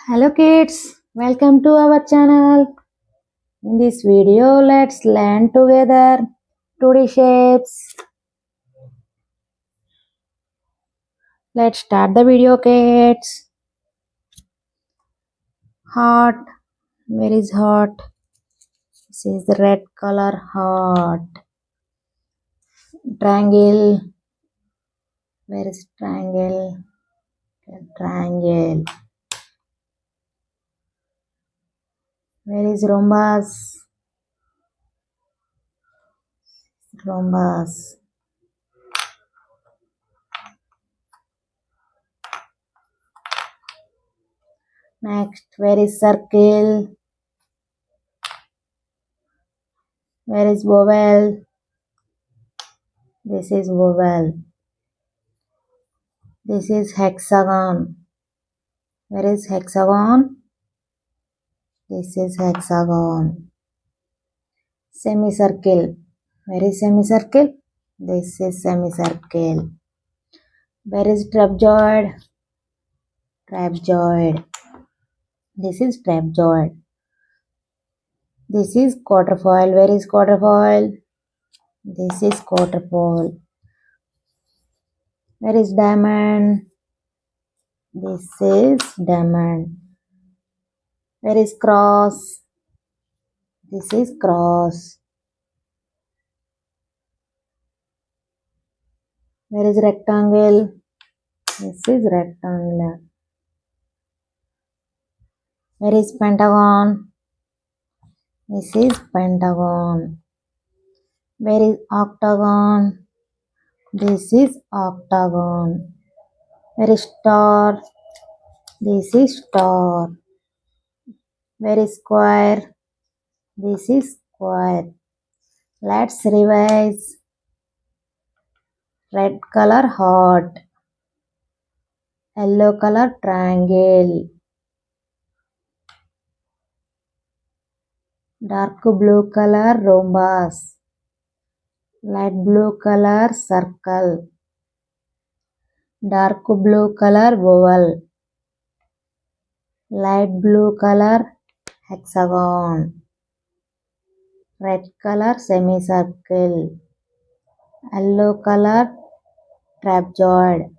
Hello kids, welcome to our channel. In this video, let's learn together 2D shapes. Let's start the video kids. Heart, where is heart? This is the red color heart. Triangle, where is triangle? Triangle. Where is rhombus? Rhombus. Next, where is circle? Where is vowel? This is vowel. This is hexagon. Where is hexagon? This is hexagon. Semicircle. Where is semicircle? This is semicircle. Where is trapezoid? Trapezoid. This is trapezoid. This is quatrefoil. Where is quatrefoil? This is quatrefoil. Where is diamond? This is diamond. Where is cross? This is cross. Where is rectangle? This is rectangle. Where is pentagon? This is pentagon. Where is octagon? This is octagon. Where is star? This is star. Where is square? This is square. Let's revise. Red color heart. Yellow color triangle. Dark blue color rhombus. Light blue color circle. Dark blue color vowel. Light blue color hexagon. Red color semicircle. Yellow color trapezoid.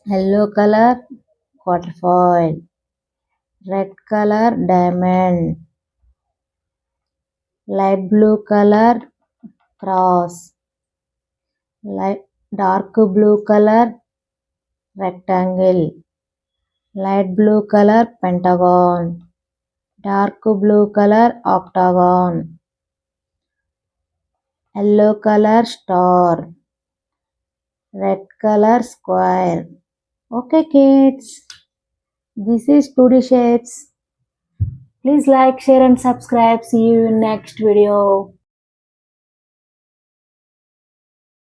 Yellow color quatrefoil. Red color diamond. Light blue color cross. Dark blue color rectangle. Light blue color pentagon. Dark blue color octagon. Yellow color star. Red color square. Okay kids, this is 2D shapes. Please like, share and subscribe. See you in next video.